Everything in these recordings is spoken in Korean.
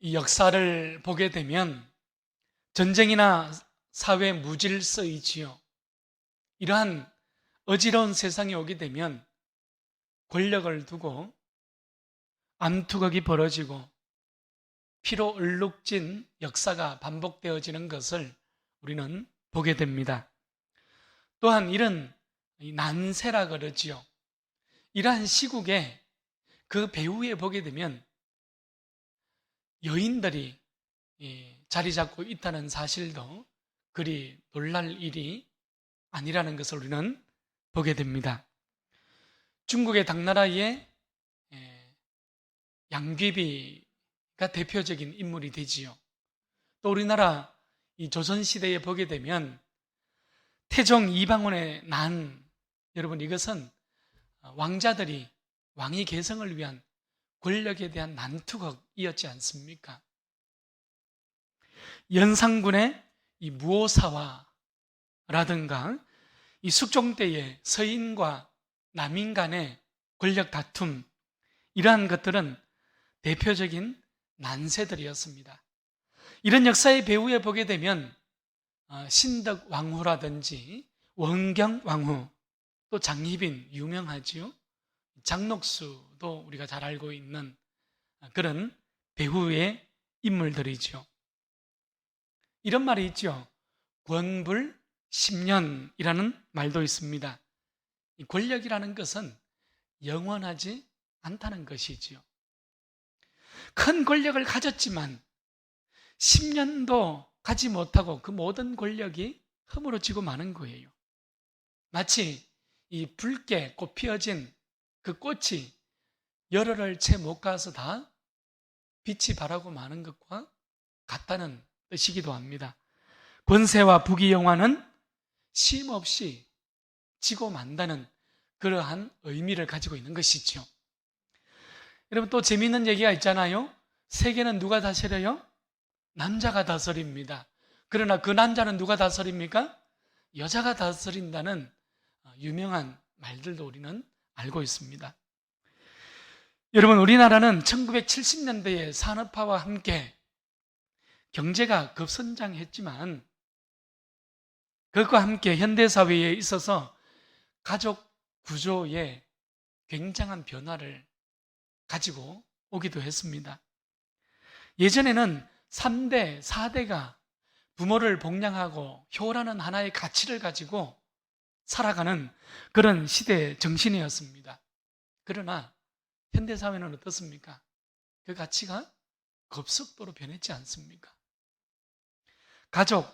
이 역사를 보게 되면 전쟁이나 사회 무질서이지요. 이러한 어지러운 세상이 오게 되면 권력을 두고 암투극이 벌어지고 피로 얼룩진 역사가 반복되어지는 것을 우리는 보게 됩니다. 또한 이런 난세라 그러지요. 이러한 시국에 그 배후에 보게 되면 여인들이 자리 잡고 있다는 사실도 그리 놀랄 일이 아니라는 것을 우리는 보게 됩니다. 중국의 당나라의 양귀비가 대표적인 인물이 되지요. 또 우리나라 이 조선시대에 보게 되면 태종 이방원의 난, 여러분 이것은 왕자들이 왕위 계승을 위한 권력에 대한 난투극이었지 않습니까? 연산군의 이 무오사화라든가 이 숙종 때의 서인과 남인 간의 권력 다툼, 이러한 것들은 대표적인 난세들이었습니다. 이런 역사의 배후에 보게 되면 신덕왕후라든지 원경왕후, 또 장희빈 유명하지요. 장녹수도 우리가 잘 알고 있는 그런 배후의 인물들이죠. 이런 말이 있죠. 권불 10년이라는 말도 있습니다. 이 권력이라는 것은 영원하지 않다는 것이지요. 큰 권력을 가졌지만 10년도 가지 못하고 그 모든 권력이 허물어지고 마는 거예요. 마치 이 붉게 꽃 피어진 그 꽃이 열흘을 채 못 가서 다 빛이 바라고 마는 것과 같다는 뜻이기도 합니다. 권세와 부귀영화는 쉼없이 지고 만다는 그러한 의미를 가지고 있는 것이죠. 여러분 또 재미있는 얘기가 있잖아요. 세계는 누가 다스려요? 남자가 다스립니다. 그러나 그 남자는 누가 다스립니까? 여자가 다스린다는 유명한 말들도 우리는 알고 있습니다. 여러분 우리나라는 1970년대의 산업화와 함께 경제가 급성장했지만 그것과 함께 현대사회에 있어서 가족 구조에 굉장한 변화를 가지고 오기도 했습니다. 예전에는 3대, 4대가 부모를 복양하고 효라는 하나의 가치를 가지고 살아가는 그런 시대 정신이었습니다. 그러나 현대사회는 어떻습니까? 그 가치가 급속도로 변했지 않습니까? 가족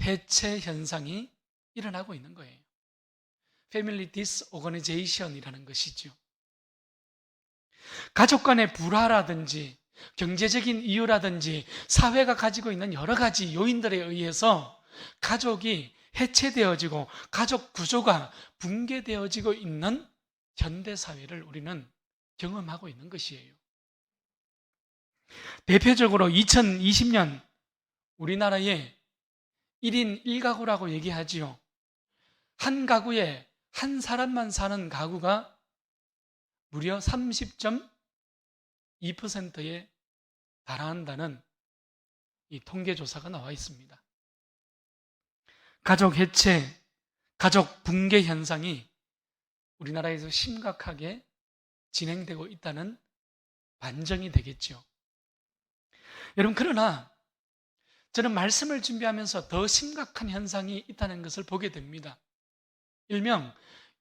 해체 현상이 일어나고 있는 거예요. 패밀리 디스오거니제이션이라는 것이죠. 가족 간의 불화라든지 경제적인 이유라든지 사회가 가지고 있는 여러 가지 요인들에 의해서 가족이 해체되어지고 가족 구조가 붕괴되어지고 있는 현대사회를 우리는 경험하고 있는 것이에요. 대표적으로 2020년 우리나라의 1인 1가구라고 얘기하지요. 한 가구에 한 사람만 사는 가구가 무려 30.2%에 달한다는 이 통계조사가 나와 있습니다. 가족 해체, 가족 붕괴 현상이 우리나라에서 심각하게 진행되고 있다는 반증이 되겠죠. 여러분 그러나 저는 말씀을 준비하면서 더 심각한 현상이 있다는 것을 보게 됩니다. 일명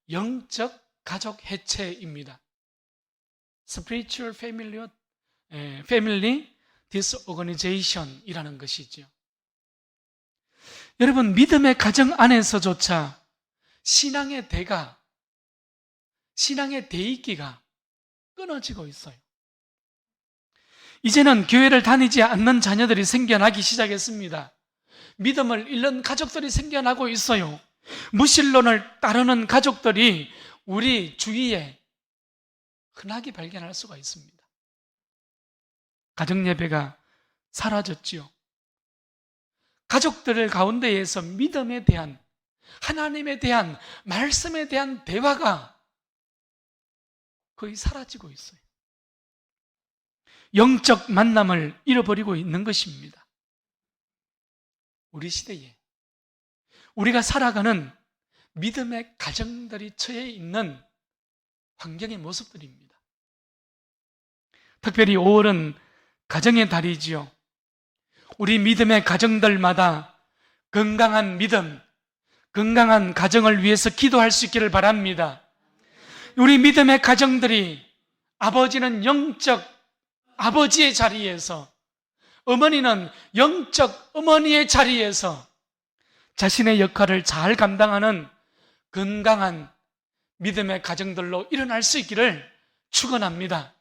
영적 가족 해체입니다. Spiritual Family Disorganization이라는 것이죠. 여러분 믿음의 가정 안에서조차 신앙의 대가, 신앙의 대익기가 끊어지고 있어요. 이제는 교회를 다니지 않는 자녀들이 생겨나기 시작했습니다. 믿음을 잃는 가족들이 생겨나고 있어요. 무신론을 따르는 가족들이 우리 주위에 흔하게 발견할 수가 있습니다. 가정예배가 사라졌지요. 가족들 가운데에서 믿음에 대한, 하나님에 대한, 말씀에 대한 대화가 거의 사라지고 있어요. 영적 만남을 잃어버리고 있는 것입니다. 우리 시대에 우리가 살아가는 믿음의 가정들이 처해 있는 환경의 모습들입니다. 특별히 5월은 가정의 달이지요. 우리 믿음의 가정들마다 건강한 믿음, 건강한 가정을 위해서 기도할 수 있기를 바랍니다. 우리 믿음의 가정들이 아버지는 영적 아버지의 자리에서, 어머니는 영적 어머니의 자리에서 자신의 역할을 잘 감당하는 건강한 믿음의 가정들로 일어날 수 있기를 축원합니다.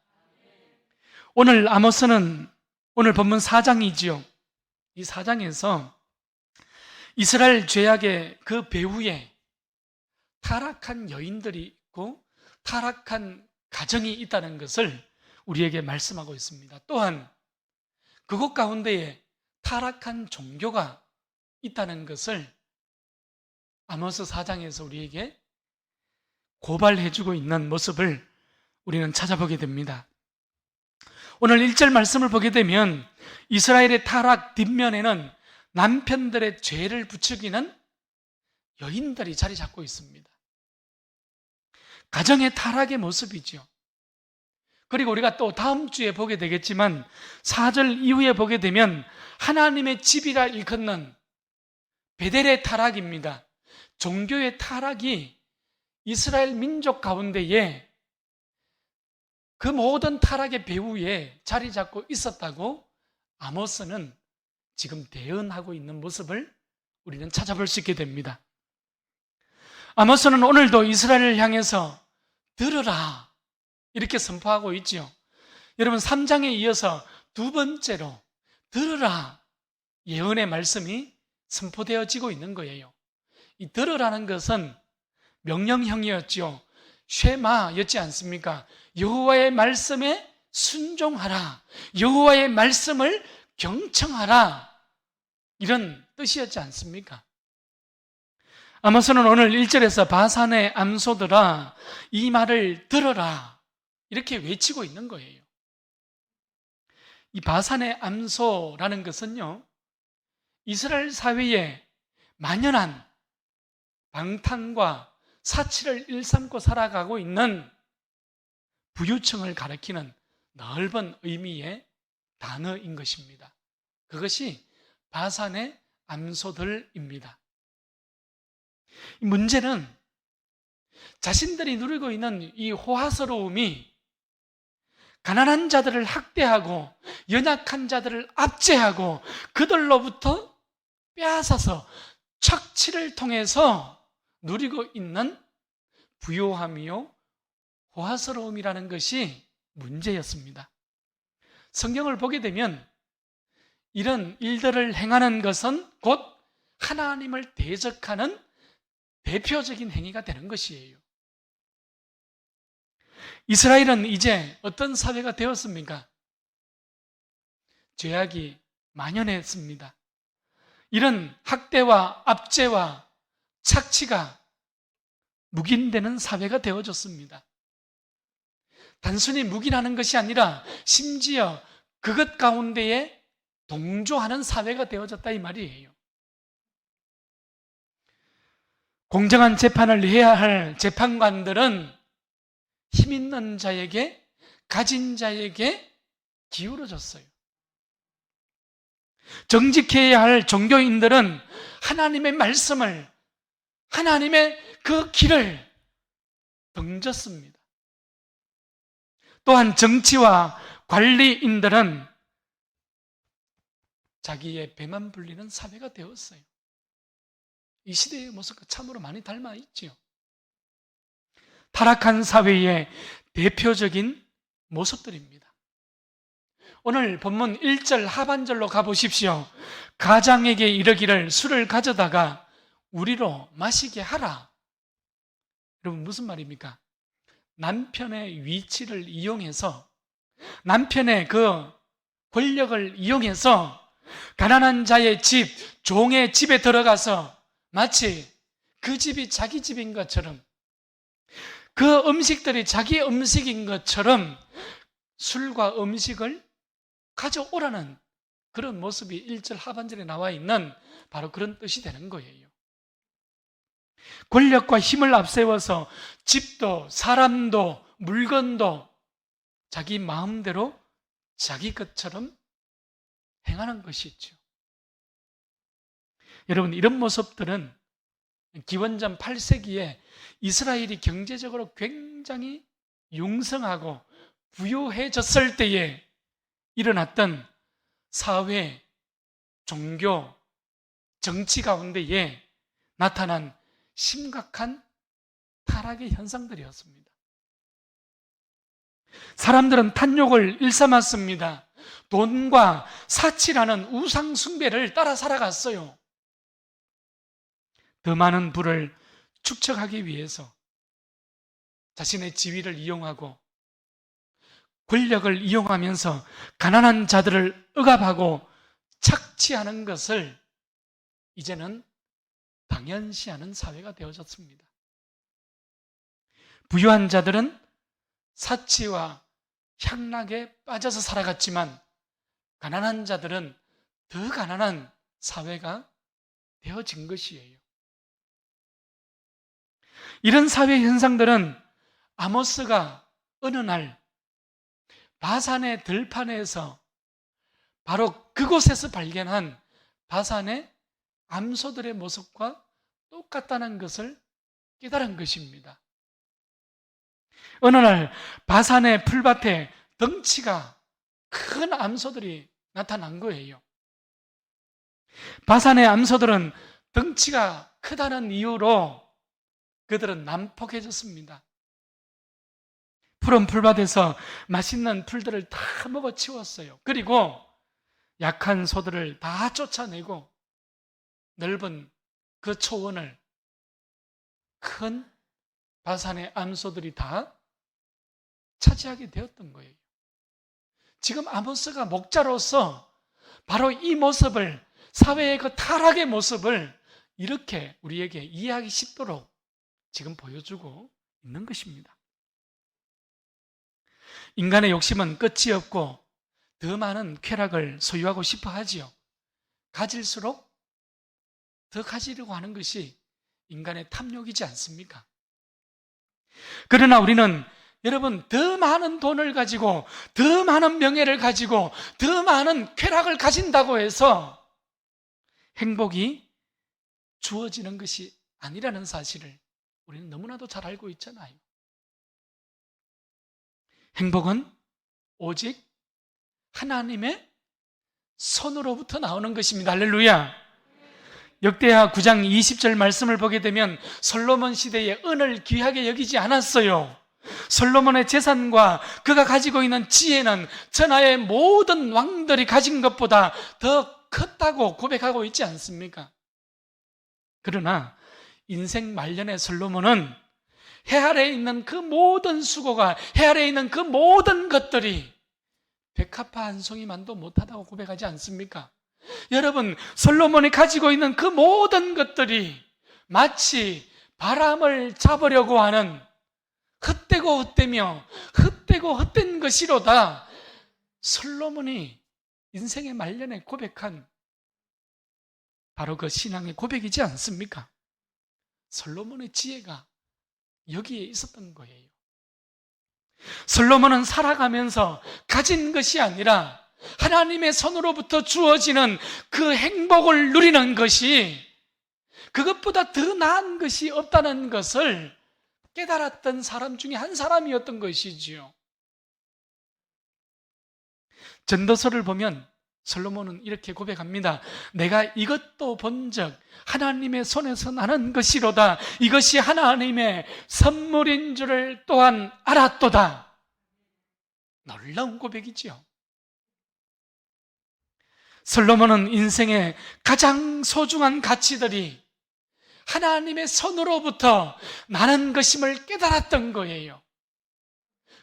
오늘 아모스는 오늘 본문 4장이지요. 이 4장에서 이스라엘 죄악의 그 배후에 타락한 여인들이 있고 타락한 가정이 있다는 것을 우리에게 말씀하고 있습니다. 또한 그곳 가운데에 타락한 종교가 있다는 것을 아모스 4장에서 우리에게 고발해주고 있는 모습을 우리는 찾아보게 됩니다. 오늘 1절 말씀을 보게 되면 이스라엘의 타락 뒷면에는 남편들의 죄를 부추기는 여인들이 자리 잡고 있습니다. 가정의 타락의 모습이죠. 그리고 우리가 또 다음 주에 보게 되겠지만 4절 이후에 보게 되면 하나님의 집이라 일컫는 베델의 타락입니다. 종교의 타락이 이스라엘 민족 가운데에 그 모든 타락의 배후에 자리 잡고 있었다고 아모스는 지금 대언하고 있는 모습을 우리는 찾아볼 수 있게 됩니다. 아모스는 오늘도 이스라엘을 향해서 들으라 이렇게 선포하고 있지요. 여러분 3장에 이어서 두 번째로 들으라 예언의 말씀이 선포되어지고 있는 거예요. 이 들으라는 것은 명령형이었죠. 쉐마였지 않습니까? 여호와의 말씀에 순종하라, 여호와의 말씀을 경청하라, 이런 뜻이었지 않습니까? 아모스는 오늘 1절에서 바산의 암소들아 이 말을 들어라 이렇게 외치고 있는 거예요. 이 바산의 암소라는 것은요, 이스라엘 사회에 만연한 방탕과 사치를 일삼고 살아가고 있는 부유층을 가리키는 넓은 의미의 단어인 것입니다. 그것이 바산의 암소들입니다. 문제는 자신들이 누리고 있는 이 호화스러움이 가난한 자들을 학대하고 연약한 자들을 압제하고 그들로부터 빼앗아서 착취를 통해서 누리고 있는 부요함이요 호화스러움이라는 것이 문제였습니다. 성경을 보게 되면 이런 일들을 행하는 것은 곧 하나님을 대적하는 대표적인 행위가 되는 것이에요. 이스라엘은 이제 어떤 사회가 되었습니까? 죄악이 만연했습니다. 이런 학대와 압제와 착취가 묵인되는 사회가 되어졌습니다. 단순히 묵인하는 것이 아니라 심지어 그것 가운데에 동조하는 사회가 되어졌다 이 말이에요. 공정한 재판을 해야 할 재판관들은 힘 있는 자에게, 가진 자에게 기울어졌어요. 정직해야 할 종교인들은 하나님의 말씀을, 하나님의 그 길을 등졌습니다. 또한 정치와 관리인들은 자기의 배만 불리는 사회가 되었어요. 이 시대의 모습과 참으로 많이 닮아 있지요. 타락한 사회의 대표적인 모습들입니다. 오늘 본문 1절 하반절로 가보십시오. 가장에게 이르기를 술을 가져다가 우리로 마시게 하라. 여러분 무슨 말입니까? 남편의 위치를 이용해서, 남편의 그 권력을 이용해서 가난한 자의 집, 종의 집에 들어가서 마치 그 집이 자기 집인 것처럼, 그 음식들이 자기 음식인 것처럼 술과 음식을 가져오라는 그런 모습이 1절 하반절에 나와 있는 바로 그런 뜻이 되는 거예요. 권력과 힘을 앞세워서 집도 사람도 물건도 자기 마음대로 자기 것처럼 행하는 것이죠. 여러분, 이런 모습들은 기원전 8세기에 이스라엘이 경제적으로 굉장히 융성하고 부유해졌을 때에 일어났던 사회, 종교, 정치 가운데에 나타난 심각한 타락의 현상들이었습니다. 사람들은 탐욕을 일삼았습니다. 돈과 사치라는 우상 숭배를 따라 살아갔어요. 더 많은 부를 축적하기 위해서 자신의 지위를 이용하고 권력을 이용하면서 가난한 자들을 억압하고 착취하는 것을 이제는 당연시하는 사회가 되어졌습니다. 부유한 자들은 사치와 향락에 빠져서 살아갔지만 가난한 자들은 더 가난한 사회가 되어진 것이에요. 이런 사회 현상들은 아모스가 어느 날 바산의 들판에서 바로 그곳에서 발견한 바산의 암소들의 모습과 똑같다는 것을 깨달은 것입니다. 어느 날 바산의 풀밭에 덩치가 큰 암소들이 나타난 거예요. 바산의 암소들은 덩치가 크다는 이유로 그들은 난폭해졌습니다. 푸른 풀밭에서 맛있는 풀들을 다 먹어치웠어요. 그리고 약한 소들을 다 쫓아내고 넓은 그 초원을 큰 바산의 암소들이 다 차지하게 되었던 거예요. 지금 아모스가 목자로서 바로 이 모습을, 사회의 그 타락의 모습을 이렇게 우리에게 이해하기 쉽도록 지금 보여주고 있는 것입니다. 인간의 욕심은 끝이 없고 더 많은 쾌락을 소유하고 싶어 하지요. 가질수록 더 가지려고 하는 것이 인간의 탐욕이지 않습니까? 그러나 우리는 여러분, 더 많은 돈을 가지고 더 많은 명예를 가지고 더 많은 쾌락을 가진다고 해서 행복이 주어지는 것이 아니라는 사실을 우리는 너무나도 잘 알고 있잖아요. 행복은 오직 하나님의 손으로부터 나오는 것입니다. 할렐루야. 역대하 9장 20절 말씀을 보게 되면 솔로몬 시대에 은을 귀하게 여기지 않았어요. 솔로몬의 재산과 그가 가지고 있는 지혜는 천하의 모든 왕들이 가진 것보다 더 컸다고 고백하고 있지 않습니까? 그러나 인생 말년의 솔로몬은 해 아래에 있는 그 모든 수고가, 해 아래에 있는 그 모든 것들이 백합화 한 송이만도 못하다고 고백하지 않습니까? 여러분, 솔로몬이 가지고 있는 그 모든 것들이 마치 바람을 잡으려고 하는 헛되고 헛되며 헛되고 헛된 것이로다. 솔로몬이 인생의 말년에 고백한 바로 그 신앙의 고백이지 않습니까? 솔로몬의 지혜가 여기에 있었던 거예요. 솔로몬은 살아가면서 가진 것이 아니라 하나님의 손으로부터 주어지는 그 행복을 누리는 것이 그것보다 더 나은 것이 없다는 것을 깨달았던 사람 중에 한 사람이었던 것이지요. 전도서를 보면 솔로몬은 이렇게 고백합니다. 내가 이것도 본즉 하나님의 손에서 나는 것이로다. 이것이 하나님의 선물인 줄을 또한 알았도다. 놀라운 고백이지요. 솔로몬은 인생의 가장 소중한 가치들이 하나님의 손으로부터 나는 것임을 깨달았던 거예요.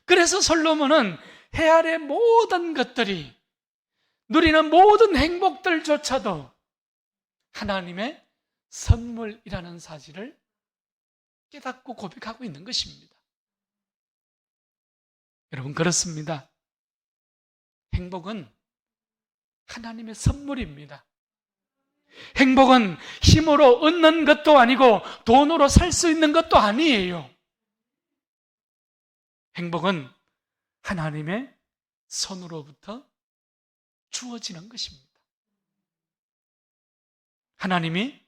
그래서 솔로몬은 해 아래 모든 것들이, 누리는 모든 행복들조차도 하나님의 선물이라는 사실을 깨닫고 고백하고 있는 것입니다. 여러분, 그렇습니다. 행복은 하나님의 선물입니다. 행복은 힘으로 얻는 것도 아니고 돈으로 살 수 있는 것도 아니에요. 행복은 하나님의 손으로부터 주어지는 것입니다. 하나님이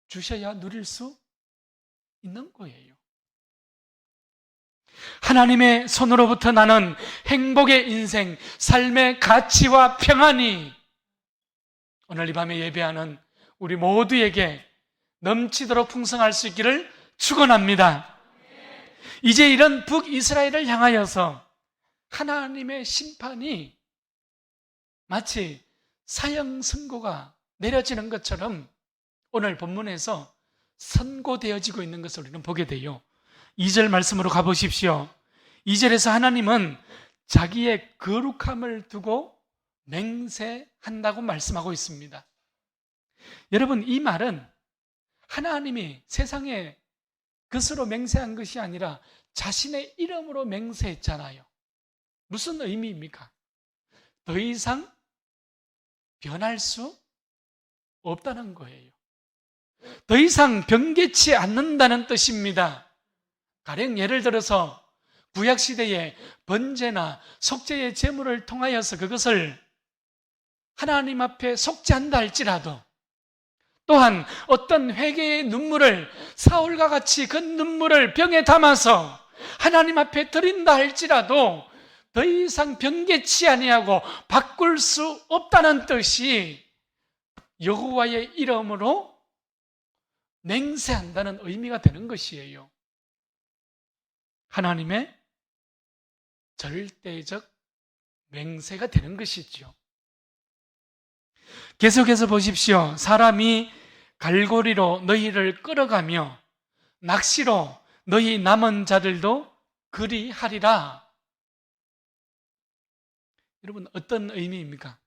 주셔야 누릴 수 있는 거예요. 하나님의 손으로부터 나는 행복의 인생, 삶의 가치와 평안이 오늘 이 밤에 예배하는 우리 모두에게 넘치도록 풍성할 수 있기를 축원합니다. 이제 이런 북이스라엘을 향하여서 하나님의 심판이 마치 사형 선고가 내려지는 것처럼 오늘 본문에서 선고되어지고 있는 것을 우리는 보게 돼요. 2절 말씀으로 가보십시오. 2절에서 하나님은 자기의 거룩함을 두고 맹세한다고 말씀하고 있습니다. 여러분, 이 말은 하나님이 세상에 것으로 맹세한 것이 아니라 자신의 이름으로 맹세했잖아요. 무슨 의미입니까? 더 이상 변할 수 없다는 거예요. 더 이상 변개치 않는다는 뜻입니다. 가령 예를 들어서 구약시대에 번제나 속죄의 제물을 통하여서 그것을 하나님 앞에 속죄한다 할지라도, 또한 어떤 회개의 눈물을 사울과 같이 그 눈물을 병에 담아서 하나님 앞에 드린다 할지라도 더 이상 변개치 아니하고 바꿀 수 없다는 뜻이 여호와의 이름으로 맹세한다는 의미가 되는 것이에요. 하나님의 절대적 맹세가 되는 것이죠. 계속해서 보십시오. 사람이 갈고리로 너희를 끌어가며 낚시로 너희 남은 자들도 그리하리라. 여러분, 어떤 의미입니까?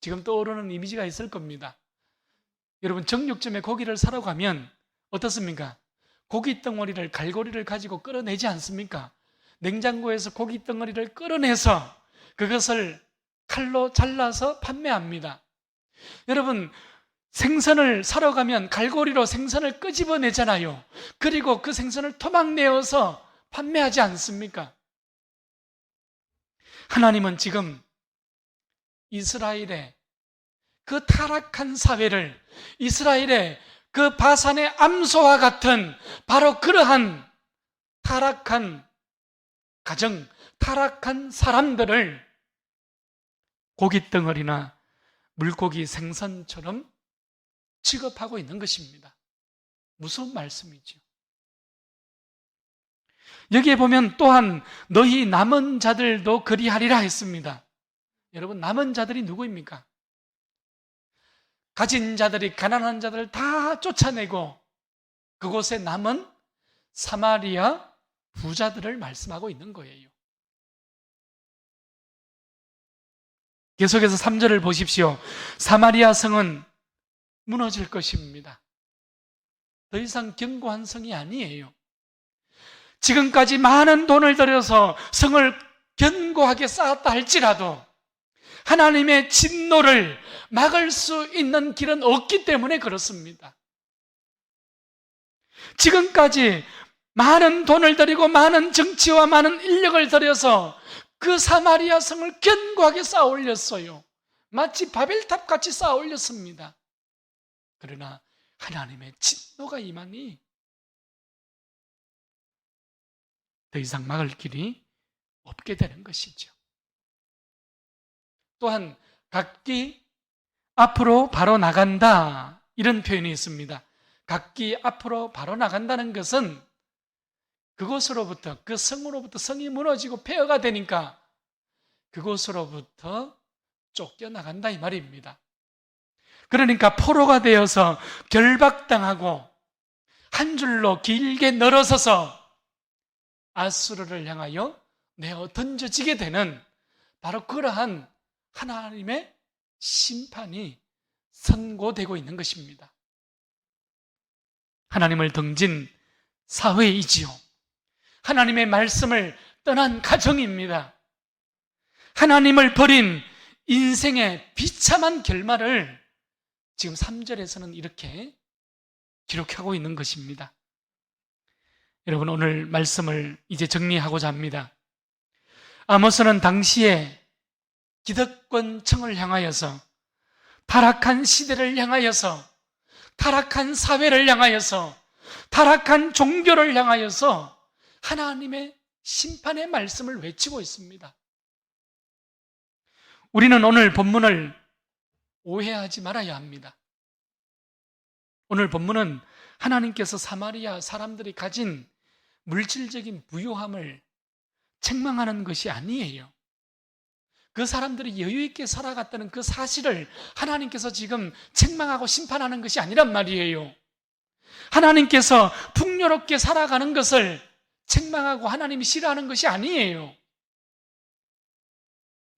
지금 떠오르는 이미지가 있을 겁니다. 여러분, 정육점에 고기를 사러 가면 어떻습니까? 고기 덩어리를, 갈고리를 가지고 끌어내지 않습니까? 냉장고에서 고기 덩어리를 끌어내서 그것을 칼로 잘라서 판매합니다. 여러분, 생선을 사러 가면 갈고리로 생선을 끄집어내잖아요. 그리고 그 생선을 토막내어서 판매하지 않습니까? 하나님은 지금 이스라엘의 그 타락한 사회를, 이스라엘의 그 바산의 암소와 같은 바로 그러한 타락한 가정, 타락한 사람들을 고깃덩어리나 물고기 생선처럼 취급하고 있는 것입니다. 무슨 말씀이죠? 여기에 보면 또한 너희 남은 자들도 그리하리라 했습니다. 여러분, 남은 자들이 누구입니까? 가진 자들이 가난한 자들을 다 쫓아내고 그곳에 남은 사마리아 부자들을 말씀하고 있는 거예요. 계속해서 3절을 보십시오. 사마리아 성은 무너질 것입니다. 더 이상 견고한 성이 아니에요. 지금까지 많은 돈을 들여서 성을 견고하게 쌓았다 할지라도 하나님의 진노를 막을 수 있는 길은 없기 때문에 그렇습니다. 지금까지 많은 돈을 들이고 많은 정치와 많은 인력을 들여서 그 사마리아 성을 견고하게 쌓아 올렸어요. 마치 바벨탑 같이 쌓아 올렸습니다. 그러나 하나님의 진노가 임하니 더 이상 막을 길이 없게 되는 것이죠. 또한 각기 앞으로 바로 나간다, 이런 표현이 있습니다. 각기 앞으로 바로 나간다는 것은 그곳으로부터, 그 성으로부터 성이 무너지고 폐허가 되니까 그곳으로부터 쫓겨나간다 이 말입니다. 그러니까 포로가 되어서 결박당하고 한 줄로 길게 늘어서서 아수르를 향하여 내어 던져지게 되는 바로 그러한 하나님의 심판이 선고되고 있는 것입니다. 하나님을 등진 사회이지요. 하나님의 말씀을 떠난 가정입니다. 하나님을 버린 인생의 비참한 결말을 지금 3절에서는 이렇게 기록하고 있는 것입니다. 여러분, 오늘 말씀을 이제 정리하고자 합니다. 아모스는 당시에 기득권층을 향하여서, 타락한 시대를 향하여서, 타락한 사회를 향하여서, 타락한 종교를 향하여서 하나님의 심판의 말씀을 외치고 있습니다. 우리는 오늘 본문을 오해하지 말아야 합니다. 오늘 본문은 하나님께서 사마리아 사람들이 가진 물질적인 부유함을 책망하는 것이 아니에요. 그 사람들이 여유 있게 살아갔다는 그 사실을 하나님께서 지금 책망하고 심판하는 것이 아니란 말이에요. 하나님께서 풍요롭게 살아가는 것을 책망하고 하나님이 싫어하는 것이 아니에요.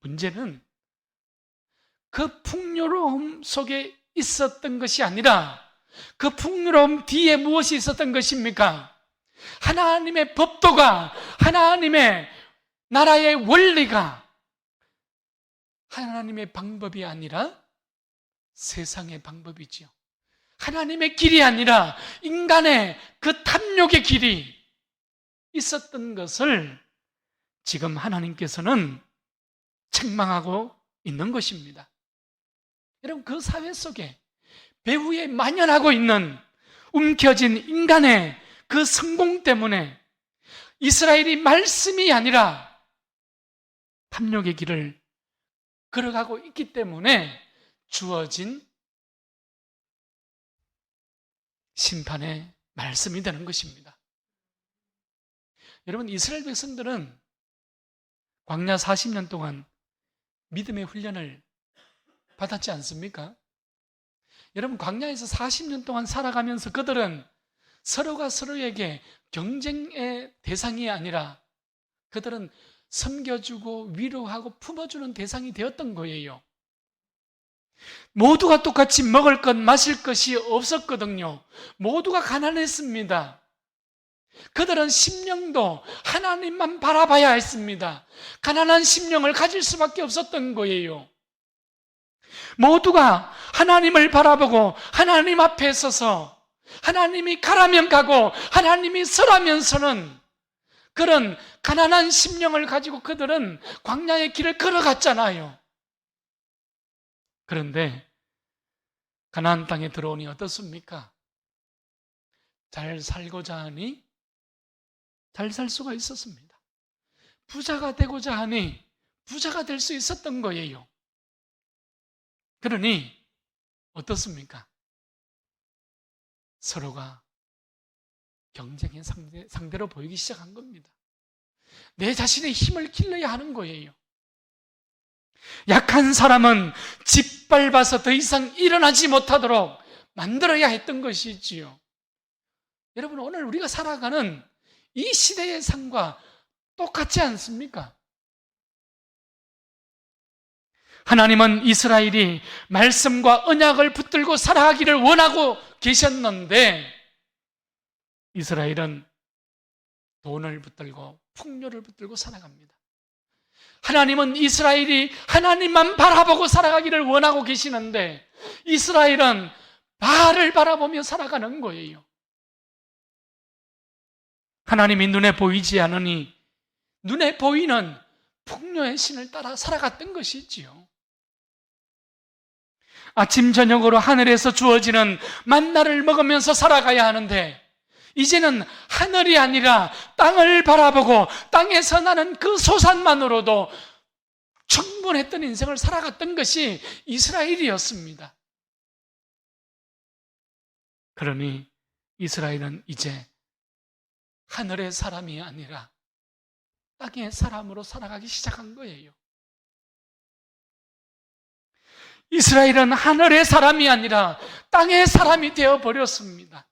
문제는 그 풍요로움 속에 있었던 것이 아니라 그 풍요로움 뒤에 무엇이 있었던 것입니까? 하나님의 법도가, 하나님의 나라의 원리가 하나님의 방법이 아니라 세상의 방법이지요. 하나님의 길이 아니라 인간의 그 탐욕의 길이 있었던 것을 지금 하나님께서는 책망하고 있는 것입니다. 여러분, 그 사회 속에 배후에 만연하고 있는 움켜진 인간의 그 성공 때문에 이스라엘이 말씀이 아니라 탐욕의 길을 걸어가고 있기 때문에 주어진 심판의 말씀이 되는 것입니다. 여러분, 이스라엘 백성들은 광야 40년 동안 믿음의 훈련을 받았지 않습니까? 여러분, 광야에서 40년 동안 살아가면서 그들은 서로가 서로에게 경쟁의 대상이 아니라 그들은 섬겨주고 위로하고 품어주는 대상이 되었던 거예요. 모두가 똑같이 먹을 것, 마실 것이 없었거든요. 모두가 가난했습니다. 그들은 심령도 하나님만 바라봐야 했습니다. 가난한 심령을 가질 수밖에 없었던 거예요. 모두가 하나님을 바라보고 하나님 앞에 서서 하나님이 가라면 가고 하나님이 서라면서는 그런 가난한 심령을 가지고 그들은 광야의 길을 걸어갔잖아요. 그런데 가나안 땅에 들어오니 어떻습니까? 잘 살고자 하니 잘 살 수가 있었습니다. 부자가 되고자 하니 부자가 될 수 있었던 거예요. 그러니 어떻습니까? 서로가 경쟁의 상대로 보이기 시작한 겁니다. 내 자신의 힘을 길러야 하는 거예요. 약한 사람은 짓밟아서 더 이상 일어나지 못하도록 만들어야 했던 것이지요. 여러분, 오늘 우리가 살아가는 이 시대의 삶과 똑같지 않습니까? 하나님은 이스라엘이 말씀과 언약을 붙들고 살아가기를 원하고 계셨는데 이스라엘은 돈을 붙들고 풍요를 붙들고 살아갑니다. 하나님은 이스라엘이 하나님만 바라보고 살아가기를 원하고 계시는데 이스라엘은 바알을 바라보며 살아가는 거예요. 하나님이 눈에 보이지 않으니 눈에 보이는 풍요의 신을 따라 살아갔던 것이지요. 아침 저녁으로 하늘에서 주어지는 만나를 먹으면서 살아가야 하는데 이제는 하늘이 아니라 땅을 바라보고 땅에서 나는 그 소산만으로도 충분했던 인생을 살아갔던 것이 이스라엘이었습니다. 그러니 이스라엘은 이제 하늘의 사람이 아니라 땅의 사람으로 살아가기 시작한 거예요. 이스라엘은 하늘의 사람이 아니라 땅의 사람이 되어버렸습니다.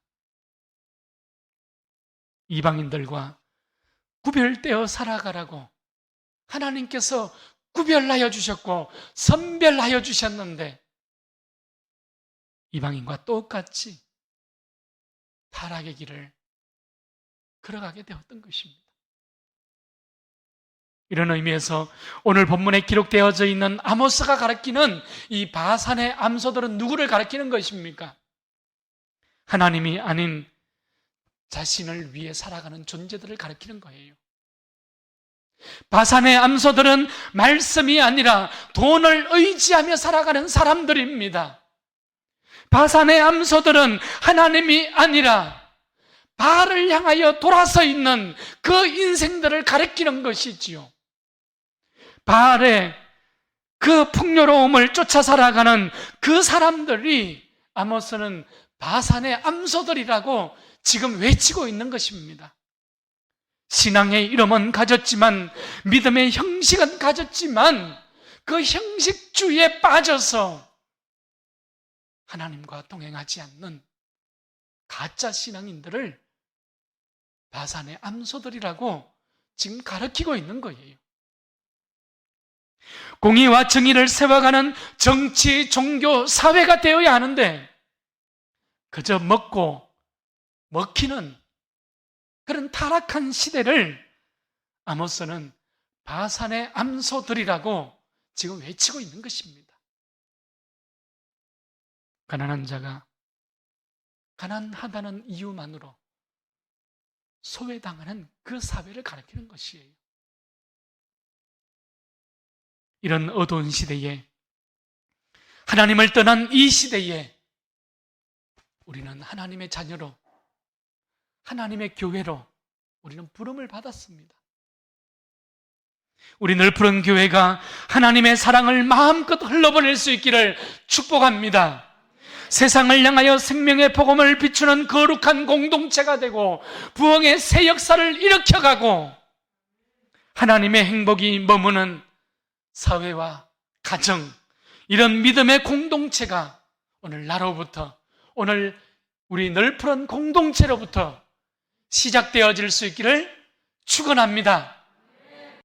이방인들과 구별되어 살아가라고 하나님께서 구별하여 주셨고 선별하여 주셨는데 이방인과 똑같이 타락의 길을 걸어가게 되었던 것입니다. 이런 의미에서 오늘 본문에 기록되어져 있는 아모스가 가리키는 이 바산의 암소들은 누구를 가리키는 것입니까? 하나님이 아닌 자신을 위해 살아가는 존재들을 가리키는 거예요. 바산의 암소들은 말씀이 아니라 돈을 의지하며 살아가는 사람들입니다. 바산의 암소들은 하나님이 아니라 바알을 향하여 돌아서 있는 그 인생들을 가리키는 것이지요. 바알의 그 풍요로움을 쫓아 살아가는 그 사람들이 아모스는 바산의 암소들이라고 지금 외치고 있는 것입니다. 신앙의 이름은 가졌지만, 믿음의 형식은 가졌지만, 그 형식주의에 빠져서 하나님과 동행하지 않는 가짜 신앙인들을 바산의 암소들이라고 지금 가르치고 있는 거예요. 공의와 정의를 세워가는 정치, 종교, 사회가 되어야 하는데 그저 먹고 먹히는 그런 타락한 시대를 아모스는 바산의 암소들이라고 지금 외치고 있는 것입니다. 가난한 자가 가난하다는 이유만으로 소외당하는 그 사회를 가리키는 것이에요. 이런 어두운 시대에, 하나님을 떠난 이 시대에 우리는 하나님의 자녀로, 하나님의 교회로 우리는 부름을 받았습니다. 우리 늘푸른 교회가 하나님의 사랑을 마음껏 흘러보낼 수 있기를 축복합니다. 세상을 향하여 생명의 복음을 비추는 거룩한 공동체가 되고 부흥의 새 역사를 일으켜가고 하나님의 행복이 머무는 사회와 가정, 이런 믿음의 공동체가 오늘 나로부터, 오늘 우리 늘푸른 공동체로부터 시작되어질 수 있기를 축원합니다.